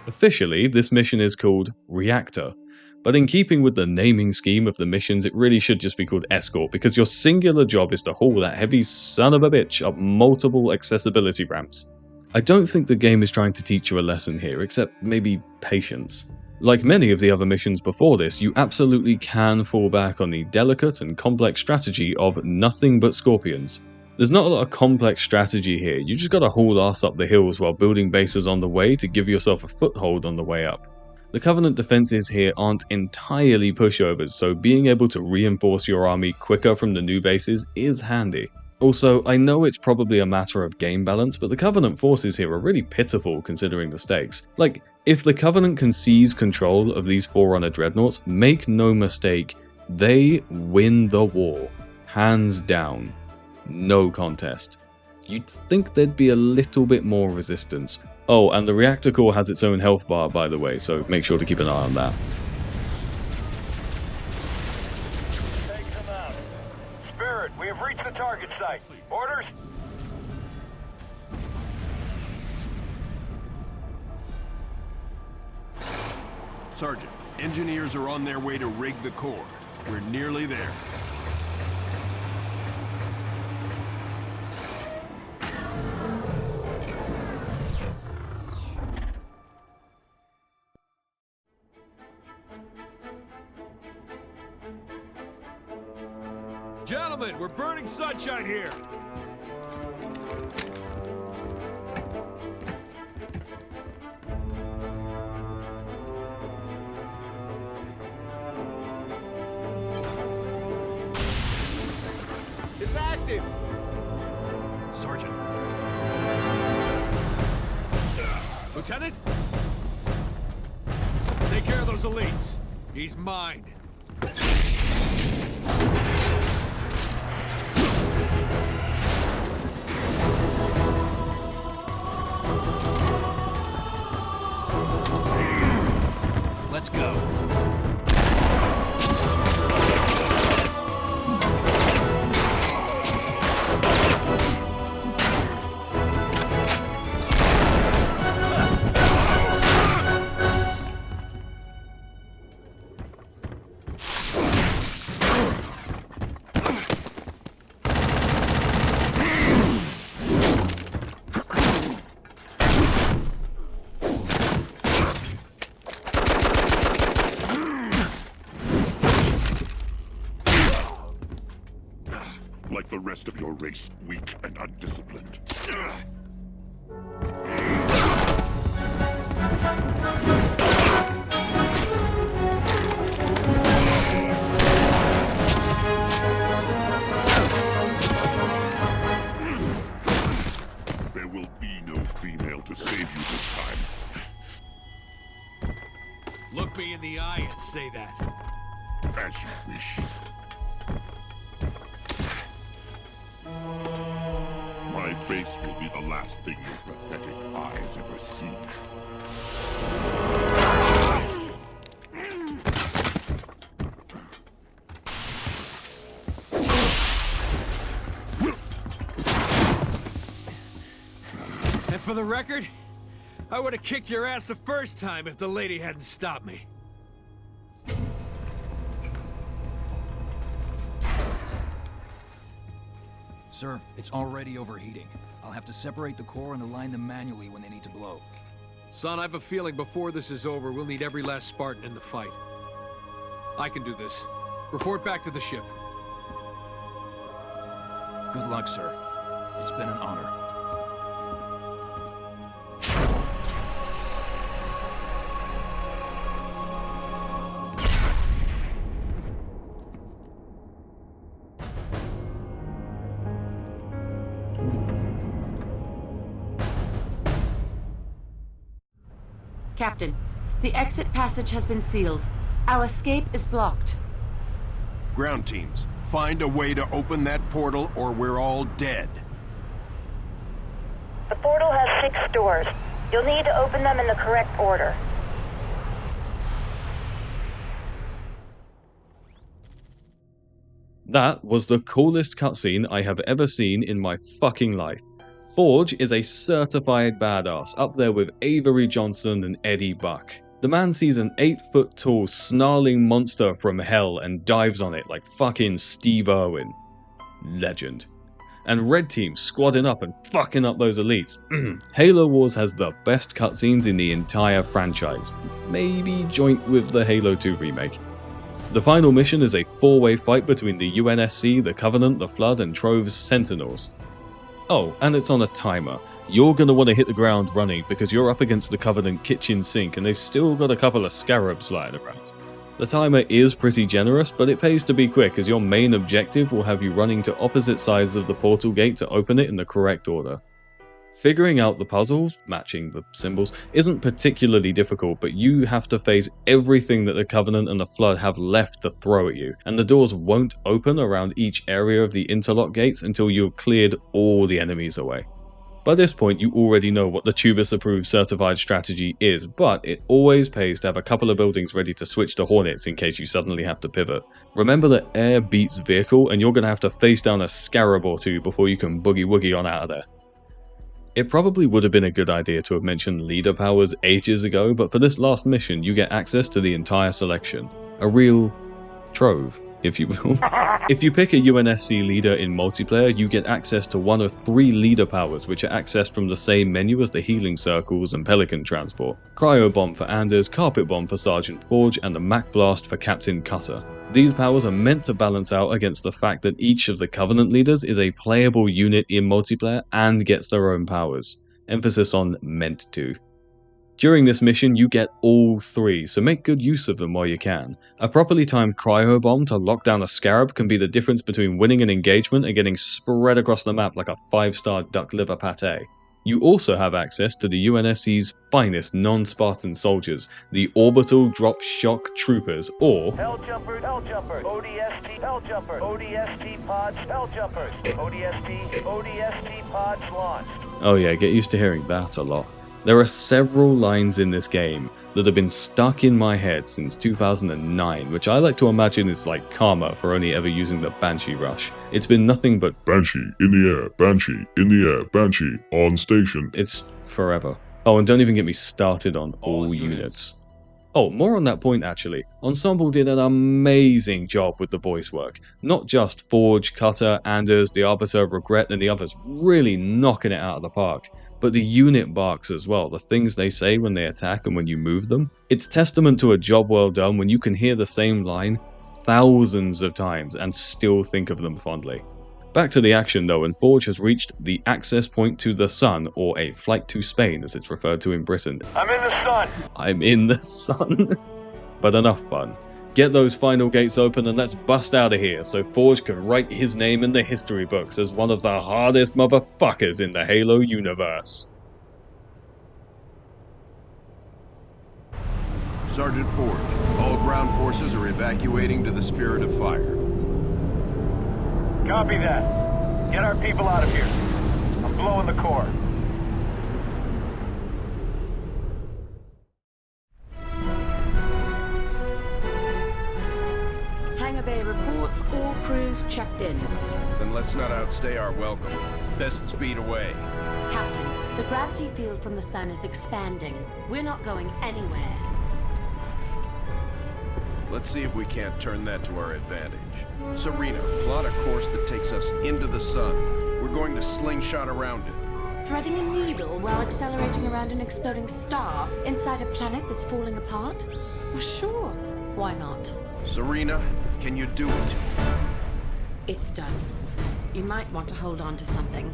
Officially, this mission is called Reactor, but in keeping with the naming scheme of the missions, it really should just be called Escort, because your singular job is to haul that heavy son of a bitch up multiple accessibility ramps. I don't think the game is trying to teach you a lesson here, except maybe patience. Like many of the other missions before this, you absolutely can fall back on the delicate and complex strategy of nothing but scorpions. There's not a lot of complex strategy here, you just gotta haul ass up the hills while building bases on the way to give yourself a foothold on the way up. The Covenant defenses here aren't entirely pushovers, so being able to reinforce your army quicker from the new bases is handy. Also, I know it's probably a matter of game balance, but the Covenant forces here are really pitiful considering the stakes. Like, if the Covenant can seize control of these Forerunner dreadnoughts, make no mistake, they win the war. Hands down. No contest. You'd think there'd be a little bit more resistance. Oh, and the reactor core has its own health bar, by the way, so make sure to keep an eye on that. Take them out. Spirit, we have reached the target site. Orders? Sergeant, engineers are on their way to rig the core. We're nearly there. Gentlemen, we're burning sunshine here. It's active! Sergeant. Lieutenant? Take care of those elites. He's mine. Let's go. Like the rest of your race, weak and undisciplined. There will be no female to save you this time. Look me in the eye and say that. As you wish. My face will be the last thing your pathetic eyes ever see. And for the record, I would have kicked your ass the first time if the lady hadn't stopped me. Sir, it's already overheating. I'll have to separate the core and align them manually when they need to blow. Son, I have a feeling before this is over, we'll need every last Spartan in the fight. I can do this. Report back to the ship. Good luck, sir. It's been an honor. Captain, the exit passage has been sealed. Our escape is blocked. Ground teams, find a way to open that portal or we're all dead. The portal has 6 doors. You'll need to open them in the correct order. That was the coolest cutscene I have ever seen in my fucking life. Forge is a certified badass, up there with Avery Johnson and Eddie Buck. The man sees an 8-foot-tall snarling monster from hell and dives on it like fucking Steve Irwin. Legend. And Red Team squadding up and fucking up those elites. Halo Wars has the best cutscenes in the entire franchise, maybe joint with the Halo 2 remake. The final mission is a 4-way fight between the UNSC, the Covenant, the Flood, and Trove's Sentinels. Oh, and it's on a timer. You're going to want to hit the ground running because you're up against the Covenant kitchen sink and they've still got a couple of scarabs lying around. The timer is pretty generous, but it pays to be quick as your main objective will have you running to opposite sides of the portal gate to open it in the correct order. Figuring out the puzzles, matching the symbols, isn't particularly difficult, but you have to face everything that the Covenant and the Flood have left to throw at you, and the doors won't open around each area of the interlock gates until you've cleared all the enemies away. By this point, you already know what the Tubus-approved certified strategy is, but it always pays to have a couple of buildings ready to switch to Hornets in case you suddenly have to pivot. Remember that air beats vehicle, and you're going to have to face down a scarab or two before you can boogie-woogie on out of there. It probably would have been a good idea to have mentioned leader powers ages ago, but for this last mission you get access to the entire selection. A real trove, if you will. If you pick a UNSC leader in multiplayer, you get access to one of 3 leader powers which are accessed from the same menu as the healing circles and Pelican transport. Cryo Bomb for Anders, Carpet Bomb for Sergeant Forge, and the Mac Blast for Captain Cutter. These powers are meant to balance out against the fact that each of the Covenant leaders is a playable unit in multiplayer and gets their own powers. Emphasis on meant to. During this mission you get all 3, so make good use of them while you can. A properly timed cryo bomb to lock down a scarab can be the difference between winning an engagement and getting spread across the map like a 5-star duck liver pate. You also have access to the UNSC's finest non-Spartan soldiers, the Orbital Drop Shock Troopers, or Helljumpers, ODST, Helljumpers, ODST pods, Helljumpers, ODST pods launched. Oh yeah, get used to hearing that a lot. There are several lines in this game that have been stuck in my head since 2009, which I like to imagine is like karma for only ever using the Banshee Rush. It's been nothing but Banshee in the air, Banshee in the air, Banshee on station. It's forever. Oh, and don't even get me started on all units. Oh, more on that point actually. Ensemble did an amazing job with the voice work. Not just Forge, Cutter, Anders, the Arbiter of Regret, and the others really knocking it out of the park, but the unit barks as well, the things they say when they attack and when you move them. It's testament to a job well done when you can hear the same line thousands of times and still think of them fondly. Back to the action though, and Forge has reached the access point to the Sun, or a flight to Spain as it's referred to in Britain. I'm in the sun! I'm in the sun. But enough fun. Get those final gates open and let's bust out of here so Forge can write his name in the history books as one of the hardest motherfuckers in the Halo universe. Sergeant Forge, all ground forces are evacuating to the Spirit of Fire. Copy that. Get our people out of here. I'm blowing the core. Hangar Bay reports all crews checked in. Then let's not outstay our welcome. Best speed away. Captain, the gravity field from the sun is expanding. We're not going anywhere. Let's see if we can't turn that to our advantage. Serena, plot a course that takes us into the sun. We're going to slingshot around it. Threading a needle while accelerating around an exploding star inside a planet that's falling apart? Well, sure. Why not? Serena, can you do it? It's done. You might want to hold on to something.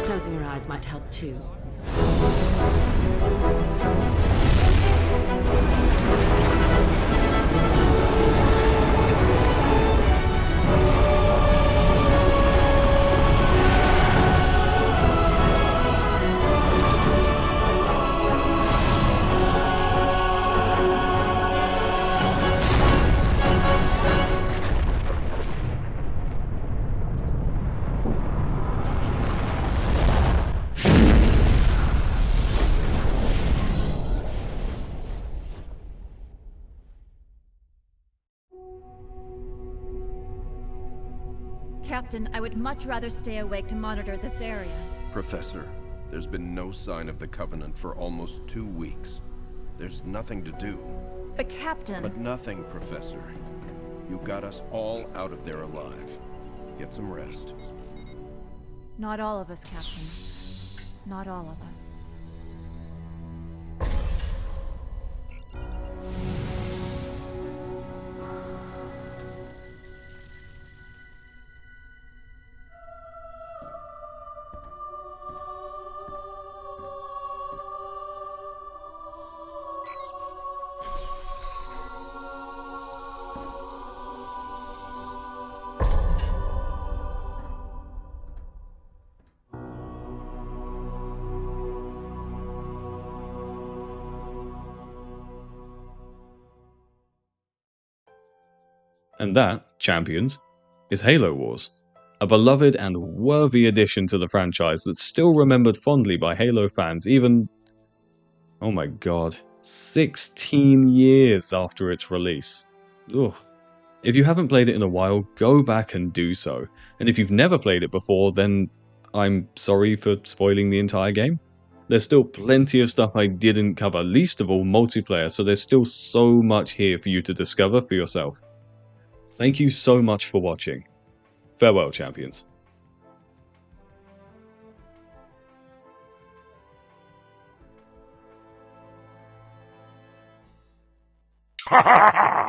Closing your eyes might help too. Captain, I would much rather stay awake to monitor this area. Professor, there's been no sign of the Covenant for almost 2 weeks. There's nothing to do. But Captain... But nothing, Professor. You got us all out of there alive. Get some rest. Not all of us, Captain. Not all of us. And that, champions, is Halo Wars, a beloved and worthy addition to the franchise that's still remembered fondly by Halo fans even, oh my god, 16 years after its release. Ugh. If you haven't played it in a while, go back and do so. And if you've never played it before, then I'm sorry for spoiling the entire game. There's still plenty of stuff I didn't cover, least of all multiplayer, so there's still so much here for you to discover for yourself. Thank you so much for watching. Farewell, champions. Ha ha ha!